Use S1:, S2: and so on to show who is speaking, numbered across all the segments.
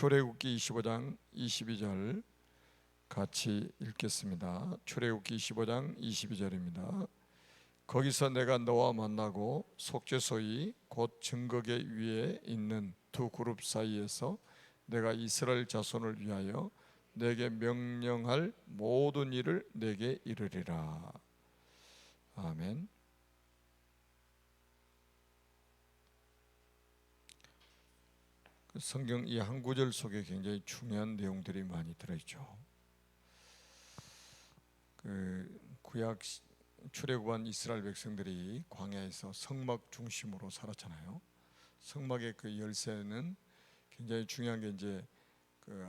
S1: 출애굽기 25장 22절 같이 읽겠습니다. 출애굽기 25장 22절입니다. 거기서 내가 너와 만나고 속죄소이 곧 증거계 위에 있는 두 그룹 사이에서 내가 이스라엘 자손을 위하여 내게 명령할 모든 일을 내게 이르리라. 아멘. 성경 이 한 구절 속에 굉장히 중요한 내용들이 많이 들어있죠. 구약 출애굽한 이스라엘 백성들이 광야에서 성막 중심으로 살았잖아요. 성막의 그 열쇠는 굉장히 중요한 게 이제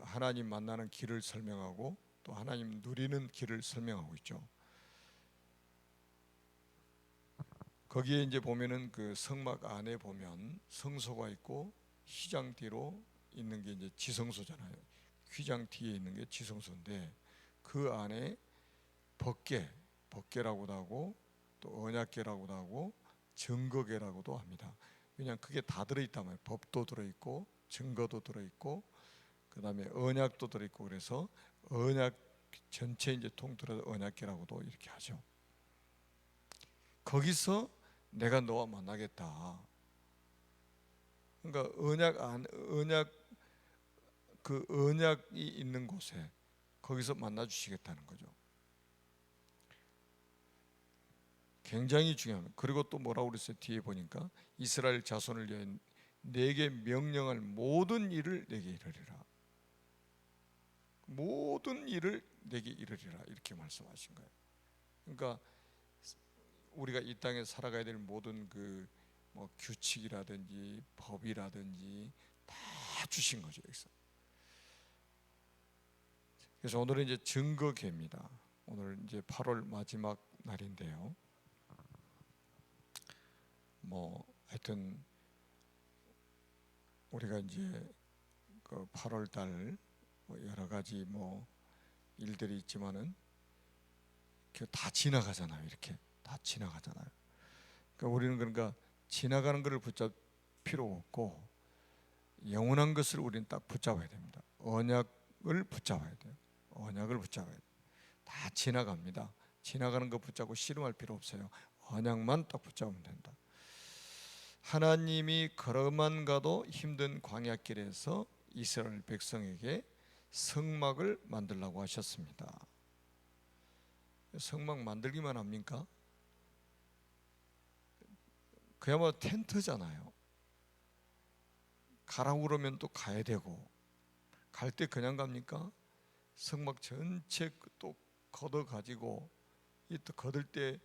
S1: 하나님 만나는 길을 설명하고 또 하나님 누리는 길을 설명하고 있죠. 거기에 이제 보면은 그 성막 안에 보면 성소가 있고 휘장 뒤로 있는 게 이제 지성소잖아요. 휘장 뒤에 있는 게 지성소인데 그 안에 법궤라고도 하고 또 언약궤라고도 하고 증거궤라고도 합니다. 왜냐하면 그게 다 들어있단 말이에요. 법도 들어있고 증거도 들어있고 그 다음에 언약도 들어있고 그래서 언약 전체 이제 통틀어서 언약궤라고도 이렇게 하죠. 거기서 내가 너와 만나겠다. 그러니까 언약이 있는 곳에 거기서 만나 주시겠다는 거죠. 굉장히 중요합니다. 그리고 또 뭐라고 그랬어요? 뒤에 보니까 이스라엘 자손을 위해 내게 명령할 모든 일을 내게 이르리라. 모든 일을 내게 이르리라 이렇게 말씀하신 거예요. 그러니까 우리가 이 땅에 살아가야 될 모든 뭐 규칙이라든지 법이라든지 다 주신 거죠. 여기서. 그래서 오늘은 이제 증거궤입니다. 오늘 이제 8월 마지막 날인데요. 뭐 하여튼 우리가 이제 그 8월 달 여러 가지 뭐 일들이 있지만은 다 지나가잖아요. 이렇게 다 지나가잖아요. 그러니까 우리는 그러니까 지나가는 것을 붙잡 필요 없고 영원한 것을 우리는 딱 붙잡아야 됩니다. 언약을 붙잡아야 돼요. 언약을 붙잡아야 돼요. 다 지나갑니다. 지나가는 거 붙잡고 씨름할 필요 없어요. 언약만 딱 붙잡으면 된다. 하나님이 걸어만 가도 힘든 광야길에서 이스라엘 백성에게 성막을 만들라고 하셨습니다. 성막 만들기만 합니까? 그야말로 텐트잖아요. 가라고 그러면 또 가야 되고 갈 때 그냥 갑니까? 성막 전체 또 걷어가지고 이 또 걷을 때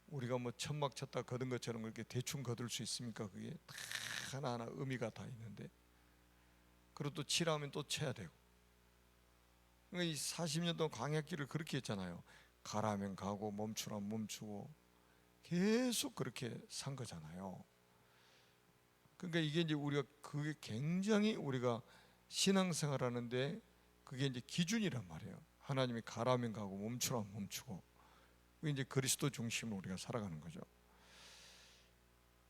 S1: 우리가 뭐 천막 쳤다 걷은 것처럼 그렇게 대충 걷을 수 있습니까? 그게 다 하나하나 의미가 다 있는데 그리고 또 치라면 또 쳐야 되고 그러니까 이 40년 동안 광야길을 그렇게 했잖아요. 가라면 가고 멈추라면 멈추고 계속 그렇게 산 거잖아요. 그러니까 이게 이제 우리가 그게 굉장히 우리가 신앙생활하는데 그게 이제 기준이란 말이에요. 하나님이 가라면 가고 멈추라면 멈추고 그게 이제 그리스도 중심으로 우리가 살아가는 거죠.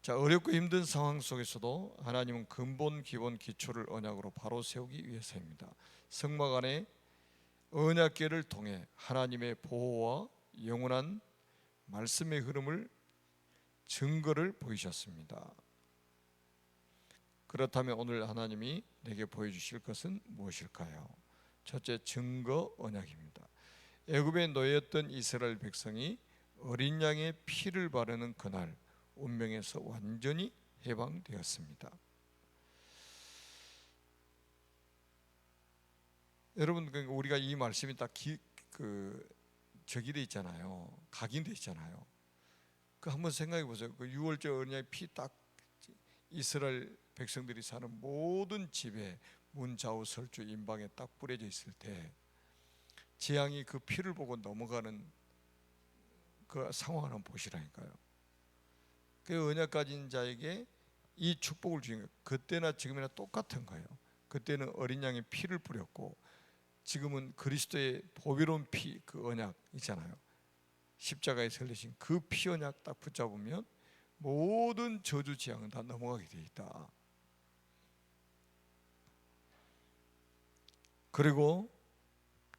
S1: 자, 어렵고 힘든 상황 속에서도 하나님은 근본 기본 기초를 언약으로 바로 세우기 위해서입니다. 성막 안에 언약궤를 통해 하나님의 보호와 영원한 말씀의 흐름을 증거를 보이셨습니다. 그렇다면 오늘 하나님이 내게 보여주실 것은 무엇일까요? 첫째, 증거 언약입니다. 애굽의 노예였던 이스라엘 백성이 어린 양의 피를 바르는 그날 운명에서 완전히 해방되었습니다. 여러분, 우리가 이 말씀이 딱 적이 돼 있잖아요. 각인돼 있잖아요. 그 한번 생각해 보세요. 그 6월절 어린 양의 피 딱 이스라엘 백성들이 사는 모든 집에 문 좌우 설주 임방에 딱 뿌려져 있을 때 재앙이 그 피를 보고 넘어가는 그 상황을 한번 보시라니까요. 그 언약 가진 자에게 이 축복을 주신 거예요. 그때나 지금이나 똑같은 거예요. 그때는 어린 양의 피를 뿌렸고 지금은 그리스도의 보배로운 피, 그 언약 있잖아요. 십자가에 설리신 그 피 언약 딱 붙잡으면 모든 저주 재앙은 다 넘어가게 되어 있다. 그리고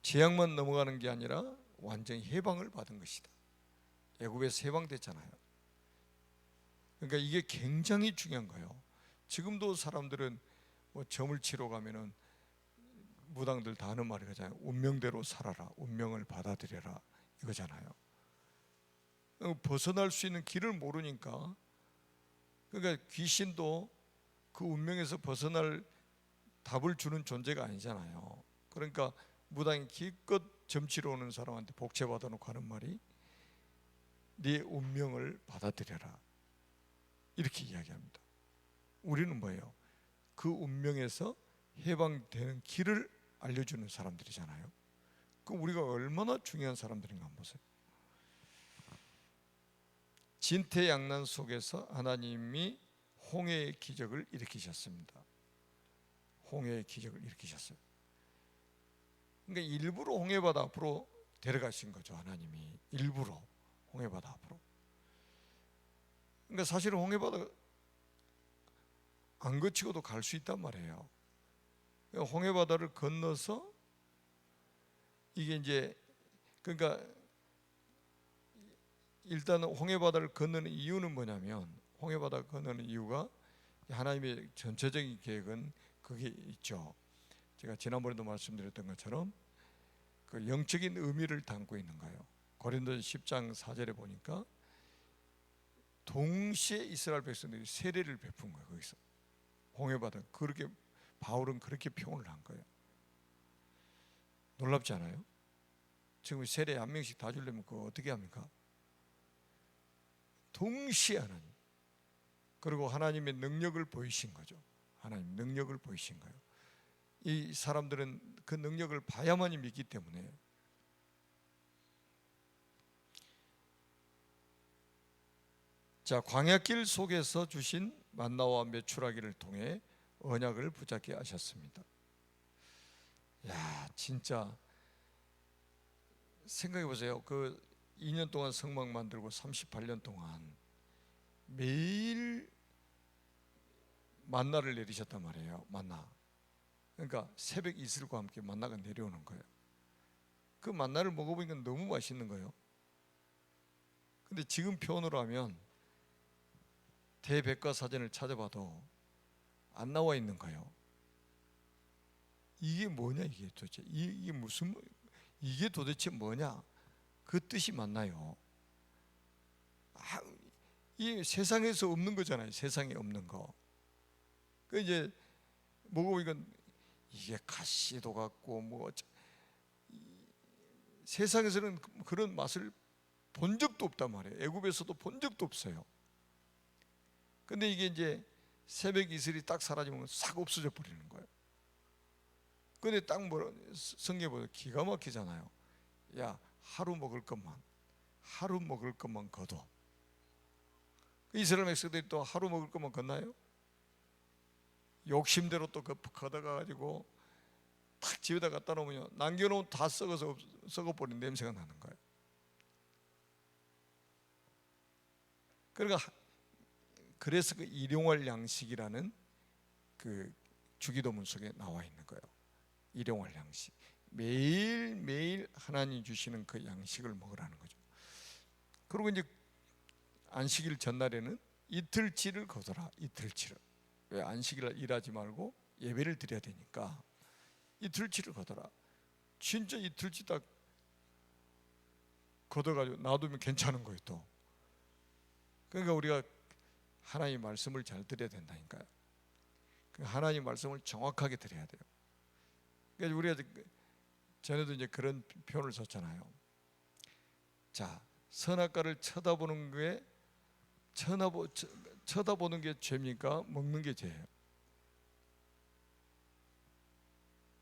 S1: 재앙만 넘어가는 게 아니라 완전히 해방을 받은 것이다. 애굽에서 해방됐잖아요. 그러니까 이게 굉장히 중요한 거예요. 지금도 사람들은 뭐 점을 치러 가면은 무당들 다 하는 말이 그잖아요. 운명대로 살아라, 운명을 받아들여라, 이거잖아요. 벗어날 수 있는 길을 모르니까, 그러니까 귀신도 그 운명에서 벗어날 답을 주는 존재가 아니잖아요. 그러니까 무당이 기껏 점치러 오는 사람한테 복채 받아놓고 하는 말이 네 운명을 받아들여라, 이렇게 이야기합니다. 우리는 뭐예요? 그 운명에서 해방되는 길을 알려주는 사람들이잖아요. 그 우리가 얼마나 중요한 사람들인가 한번 보세요. 진퇴양난 속에서 하나님이 홍해의 기적을 일으키셨습니다. 홍해의 기적을 일으키셨어요. 그러니까 일부러 홍해바다 앞으로 데려가신 거죠. 하나님이 일부러 홍해바다 앞으로. 그러니까 사실은 홍해바다 안 거치고도 갈 수 있단 말이에요. 홍해바다를 건너서 이게 이제, 그러니까 일단 홍해바다를 건너는 이유는 뭐냐면, 홍해바다를 건너는 이유가 하나님의 전체적인 계획은 그게 있죠. 제가 지난번에도 말씀드렸던 것처럼 그 영적인 의미를 담고 있는 거예요. 고린도서 10장 4절에 보니까 동시에 이스라엘 백성들이 세례를 베푼 거예요. 거기서 홍해바다, 그렇게 바울은 그렇게 표현을 한 거예요. 놀랍지 않아요? 지금 세례 한 명씩 다 주려면 그거 어떻게 합니까? 동시에 하나님, 그리고 하나님의 능력을 보이신 거죠. 하나님 능력을 보이신 거예요. 이 사람들은 그 능력을 봐야만이 믿기 때문에. 자, 광야길 속에서 주신 만나와 메추라기를 통해 언약을 붙잡게 하셨습니다. 야, 진짜 생각해 보세요. 그 2년 동안 성막 만들고 38년 동안 매일 만나를 내리셨단 말이에요. 만나. 그러니까 새벽 이슬과 함께 만나가 내려오는 거예요. 그 만나를 먹어보니까 너무 맛있는 거예요. 근데 지금 표현으로 하면 대백과사전을 찾아봐도 안 나와 있는 거예요. 이게 뭐냐, 이게 도대체 이게 무슨, 이게 도대체 뭐냐, 그 뜻이 맞나요? 이 세상에서 없는 거잖아요. 세상에 없는 거. 그 이제 먹어보니까 이게 가시도 같고 뭐 세상에서는 그런 맛을 본 적도 없단 말이에요. 애굽에서도 본 적도 없어요. 근데 이게 이제 새벽 이슬이 딱 사라지면 싹 없어져 버리는 거예요. 근데 딱 뭐라 성경에 보면 기가 막히잖아요. 야, 하루 먹을 것만 거둬. 이스라엘 백성들이 또 하루 먹을 것만 걷나요? 욕심대로 또 걷어가 가지고 탁 집에다 갖다 놓으면 남겨놓으면 다 썩어버린 냄새가 나는 거예요. 그러니까 그래서 그 일용할 양식이라는 그 주기도문 속에 나와 있는 거예요. 일용할 양식, 매일매일 하나님 주시는 그 양식을 먹으라는 거죠. 그리고 이제 안식일 전날에는 이틀치를 거둬라. 이틀치를. 왜? 안식일 일하지 말고 예배를 드려야 되니까 이틀치를 거둬라. 진짜 이틀치 딱 걷어가지고 놔두면 괜찮은 거예요. 또 그러니까 우리가 하나님의 말씀을 잘 드려야 된다니까요. 하나님의 말씀을 정확하게 드려야 돼요. 그러니까 우리가 전에도 이제 그런 표현을 썼잖아요. 자, 선악과를 쳐다보는 게 죄입니까? 먹는 게 죄예요?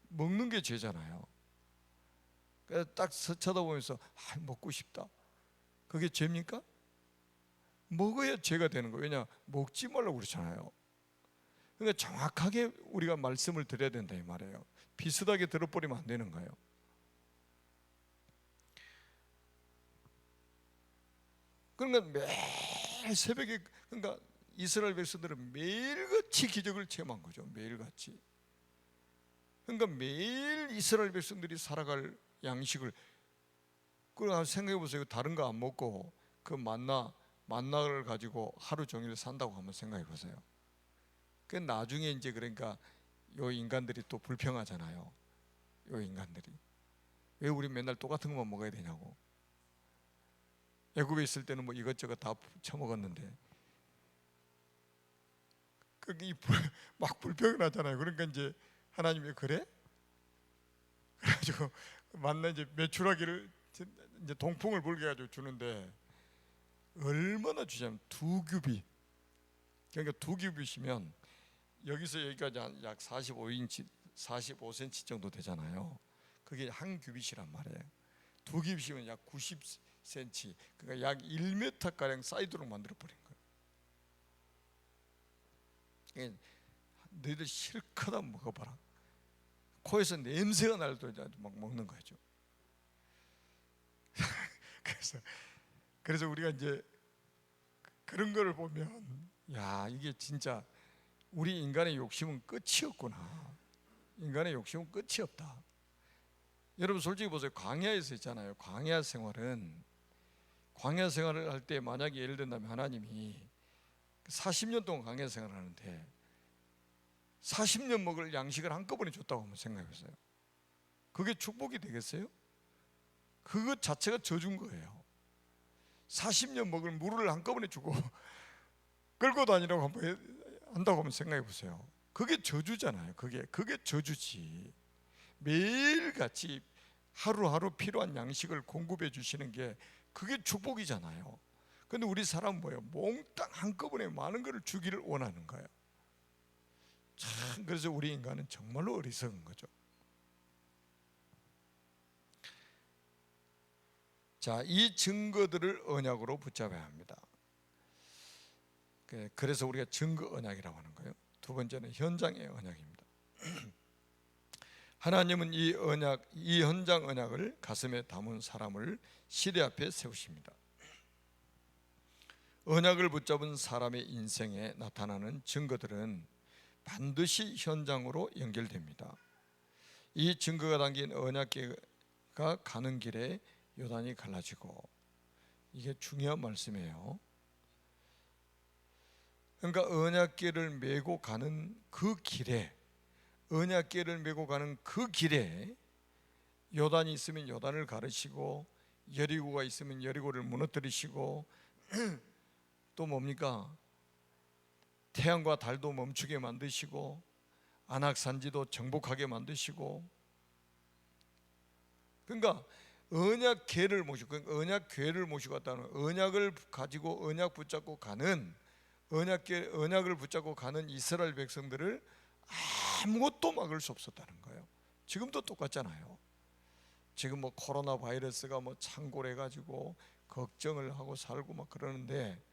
S1: 먹는 게 죄잖아요. 그러니까 딱 쳐다보면서 먹고 싶다, 그게 죄입니까? 먹어야 죄가 되는 거예요. 왜냐? 먹지 말라고 그러잖아요. 그러니까 정확하게 우리가 말씀을 드려야 된다 이 말이에요. 비슷하게 들어버리면 안 되는 거예요. 그러니까 매일 새벽에, 그러니까 이스라엘 백성들은 매일같이 기적을 체험한 거죠. 매일같이. 그러니까 매일 이스라엘 백성들이 살아갈 양식을, 그걸 생각해 보세요. 다른 거 안 먹고 그 만나를 가지고 하루 종일 산다고 한번 생각해 보세요. 그 나중에 이제 그러니까 요 인간들이 또 불평하잖아요. 요 인간들이 왜 우리 맨날 똑같은 것만 먹어야 되냐고. 애굽에 있을 때는 뭐 이것저것 다 처먹었는데 그게 막 불평을 하잖아요. 그러니까 이제 하나님이 그래? 그래가지고 만나 이제 메추라기를 이제 동풍을 불게 가지고 주는데 얼마나 주냐면 2규빗. 그러니까 2규빗이면 여기서 여기까지 약 45인치, 45cm 정도 되잖아요. 그게 한 규빗이란 말이에요. 2규빗이면 약 90cm, 그러니까 약 1m 가량 사이드로 만들어 버린 거예요. 너희들 실컷 한번 먹어봐라. 코에서 냄새가 날 정도로 막 먹는 거죠. 그래서 우리가 이제 그런 거를 보면, 야, 이게 진짜 우리 인간의 욕심은 끝이 없구나. 인간의 욕심은 끝이 없다. 여러분 솔직히 보세요. 광야에서 있잖아요. 광야 생활을 할 때 만약에 예를 든다면 하나님이 40년 동안 광야 생활을 하는데 40년 먹을 양식을 한꺼번에 줬다고 한번 생각해 보세요. 그게 축복이 되겠어요? 그것 자체가 저주인 거예요. 40년 먹을 물을 한꺼번에 주고 끌고 다니라고 한다고 한번 생각해 보세요. 그게 저주잖아요. 그게 저주지. 매일같이 하루하루 필요한 양식을 공급해 주시는 게 그게 축복이잖아요. 근데 우리 사람은 뭐예요? 몽땅 한꺼번에 많은 것을 주기를 원하는 거예요. 참, 그래서 우리 인간은 정말로 어리석은 거죠. 자, 이 증거들을 언약으로 붙잡아야 합니다. 그래서 우리가 증거 언약이라고 하는 거예요. 두 번째는 현장의 언약입니다. 하나님은 이 현장 언약을 가슴에 담은 사람을 시대 앞에 세우십니다. 언약을 붙잡은 사람의 인생에 나타나는 증거들은 반드시 현장으로 연결됩니다. 이 증거가 담긴 언약궤가 가는 길에 요단이 갈라지고, 이게 중요한 말씀이에요. 그러니까 언약궤를 메고 가는 그 길에, 언약궤를 메고 가는 그 길에 요단이 있으면 요단을 가르시고, 여리고가 있으면 여리고를 무너뜨리시고, 또 뭡니까? 태양과 달도 멈추게 만드시고, 안악산지도 정복하게 만드시고. 그러니까 언약궤를 모시고, 언약궤를 모시고 갔다는, 언약을 가지고 언약 붙잡고 가는, 언약을 붙잡고 가는 이스라엘 백성들을 아무것도 막을 수 없었다는 거예요. 지금도 똑같잖아요. 지금 뭐 코로나 바이러스가 뭐 창궐해 가지고 걱정을 하고 살고 막 그러는데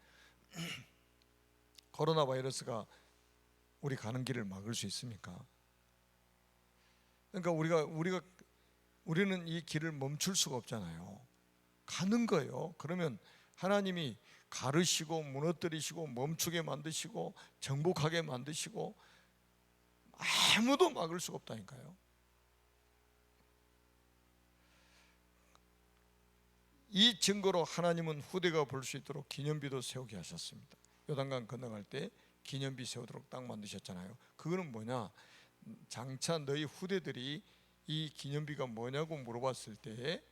S1: 코로나 바이러스가 우리 가는 길을 막을 수 있습니까? 그러니까 우리는 이 길을 멈출 수가 없잖아요. 가는 거예요. 그러면 하나님이 가르시고 무너뜨리시고 멈추게 만드시고 정복하게 만드시고 아무도 막을 수가 없다니까요. 이 증거로 하나님은 후대가 볼 수 있도록 기념비도 세우게 하셨습니다. 요단강 건너갈 때 기념비 세우도록 딱 만드셨잖아요. 그거는 뭐냐? 장차 너희 후대들이 이 기념비가 뭐냐고 물어봤을 때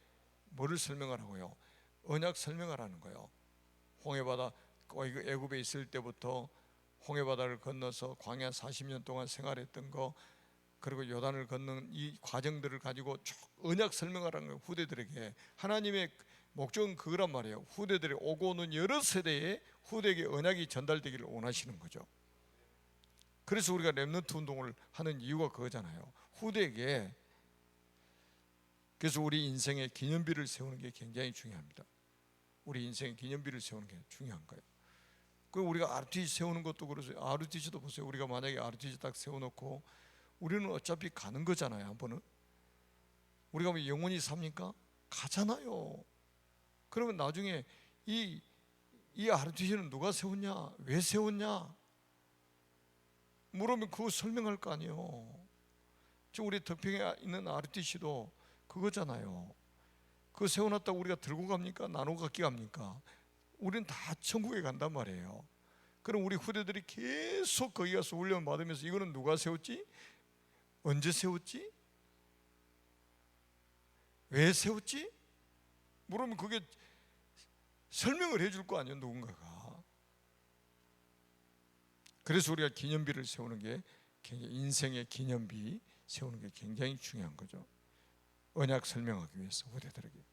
S1: 뭐를 설명하라고요? 언약 설명하라는 거예요. 홍해바다, 애굽에 있을 때부터 홍해바다를 건너서 광야 40년 동안 생활했던 거, 그리고 요단을 건너는 이 과정들을 가지고 쭉 언약 설명하라는 거예요. 후대들에게. 하나님의 목적은 그거란 말이에요. 후대들이 오고 오는 여러 세대에 후대에게 언약이 전달되기를 원하시는 거죠. 그래서 우리가 렘넌트 운동을 하는 이유가 그거잖아요. 후대에게. 그래서 우리 인생의 기념비를 세우는 게 굉장히 중요합니다. 우리 인생의 기념비를 세우는 게 중요한 거예요. 그 우리가 RTC 세우는 것도 그러세요. RTC도 보세요. 우리가 만약에 RTC 딱 세워놓고 우리는 어차피 가는 거잖아요. 한 번은 우리가 뭐 영원히 삽니까? 가잖아요. 그러면 나중에 이 RTC는 누가 세웠냐? 왜 세웠냐? 물으면 그거 설명할 거 아니에요. 지금 우리 덕평에 있는 RTC도 그거잖아요. 그거 세워놨다고 우리가 들고 갑니까? 나눠 갖기 합니까? 우리는 다 천국에 간단 말이에요. 그럼 우리 후대들이 계속 거기 가서 훈련 받으면서 이거는 누가 세웠지? 언제 세웠지? 왜 세웠지? 물으면 그게 설명을 해줄 거 아니에요, 누군가가. 그래서 우리가 기념비를 세우는 게 굉장히, 인생의 기념비 세우는 게 굉장히 중요한 거죠. 언약 설명하기 위해서 후대들에게.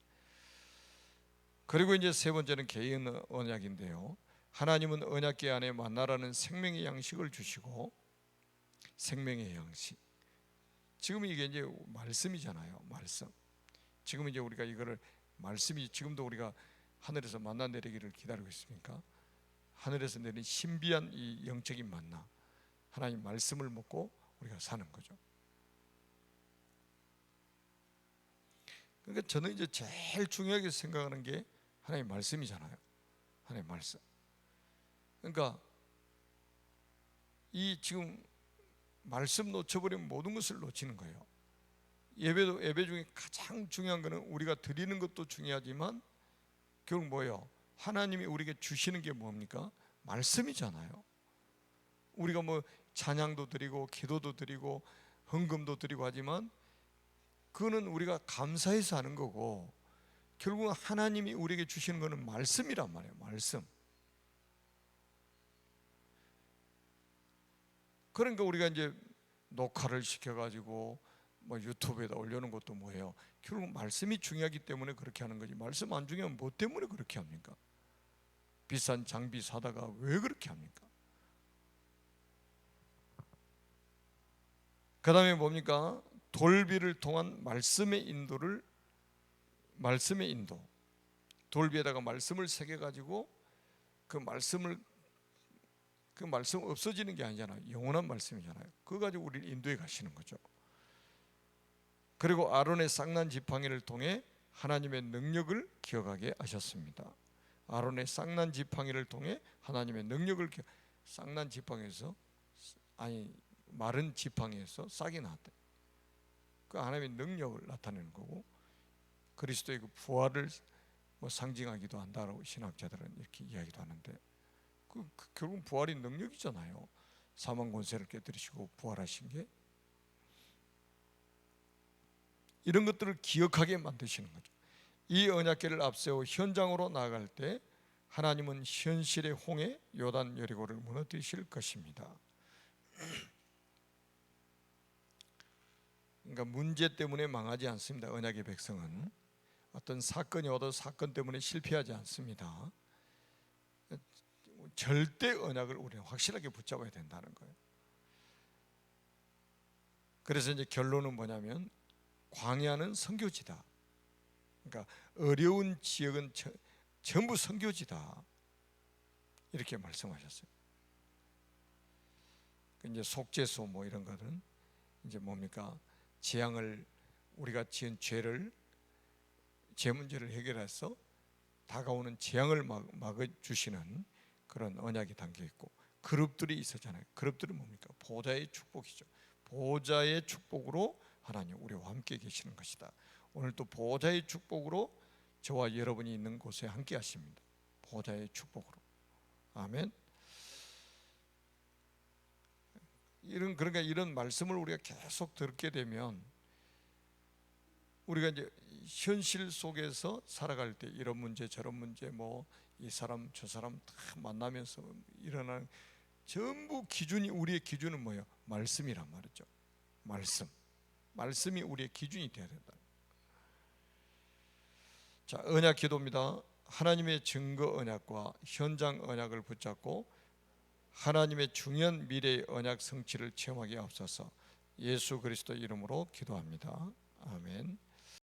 S1: 그리고 이제 세 번째는 개인 언약인데요. 하나님은 언약궤 안에 만나라는 생명의 양식을 주시고, 생명의 양식. 지금 이게 이제 말씀이잖아요. 말씀. 지금 이제 우리가 이거를 말씀이, 지금도 우리가 하늘에서 만나 내리기를 기다리고 있습니까? 하늘에서 내린 신비한 이 영적인 만나, 하나님 말씀을 먹고 우리가 사는 거죠. 그러니까 저는 이제 제일 중요하게 생각하는 게 하나님 말씀이잖아요. 하나님 말씀. 그러니까 이 지금 말씀 놓쳐버리면 모든 것을 놓치는 거예요. 예배도, 예배 중에 가장 중요한 것은 우리가 드리는 것도 중요하지만 결국 뭐예요? 하나님이 우리에게 주시는 게 뭡니까? 말씀이잖아요. 우리가 뭐 찬양도 드리고 기도도 드리고 헌금도 드리고 하지만 그거는 우리가 감사해서 하는 거고, 결국은 하나님이 우리에게 주시는 것은 말씀이란 말이에요. 말씀. 그러니까 우리가 이제 녹화를 시켜가지고 뭐 유튜브에다 올려놓은 것도 뭐예요? 결국 말씀이 중요하기 때문에 그렇게 하는 거지. 말씀 안 중요하면 뭐 때문에 그렇게 합니까? 비싼 장비 사다가 왜 그렇게 합니까? 그 다음에 뭡니까? 돌비를 통한 말씀의 인도를, 말씀의 인도. 돌비에다가 말씀을 새겨가지고 그 말씀 없어지는 게 아니잖아요. 영원한 말씀이잖아요. 그거 가지고 우리를 인도해 가시는 거죠. 그리고 아론의 쌍난 지팡이를 통해 하나님의 능력을 기억하게 하셨습니다. 아론의 쌍난 지팡이를 통해 하나님의 능력을 쌍난 지팡이에서, 아니 마른 지팡이에서 싹이 나왔대. 그 하나님의 능력을 나타내는 거고, 그리스도의 그 부활을 뭐 상징하기도 한다라고 신학자들은 이렇게 이야기도 하는데, 결국 부활이 능력이잖아요. 사망 권세를 깨뜨리시고 부활하신 게. 이런 것들을 기억하게 만드시는 거죠. 이 언약궤를 앞세워 현장으로 나아갈 때 하나님은 현실의 홍해 요단 여리고를 무너뜨리실 것입니다. 그러니까 문제 때문에 망하지 않습니다. 언약의 백성은 어떤 사건이 와도 사건 때문에 실패하지 않습니다. 절대 언약을 우리는 확실하게 붙잡아야 된다는 거예요. 그래서 이제 결론은 뭐냐면, 광야는 선교지다. 그러니까 어려운 지역은 전부 선교지다. 이렇게 말씀하셨어요. 이제 속죄소 뭐 이런 거는 이제 뭡니까? 재앙을, 우리가 지은 죄를, 죄 문제를 해결해서 다가오는 재앙을 막아주시는 그런 언약이 담겨 있고, 그룹들이 있었잖아요. 그룹들은 뭡니까? 보좌의 축복이죠. 보좌의 축복으로 하나님 우리와 함께 계시는 것이다. 오늘 또 보좌의 축복으로 저와 여러분이 있는 곳에 함께 하십니다. 보좌의 축복으로. 아멘. 그러니까 이런 말씀을 우리가 계속 듣게 되면 우리가 이제 현실 속에서 살아갈 때 이런 문제 저런 문제, 뭐 이 사람 저 사람 다 만나면서 일어나는 전부 기준이, 우리의 기준은 뭐예요? 말씀이란 말이죠. 말씀이 우리의 기준이 되어야 된다. 자, 언약 기도입니다. 하나님의 증거 언약과 현장 언약을 붙잡고 하나님의 중요한 미래의 언약 성취를 체험하게 하옵소서. 예수 그리스도 이름으로 기도합니다. 아멘.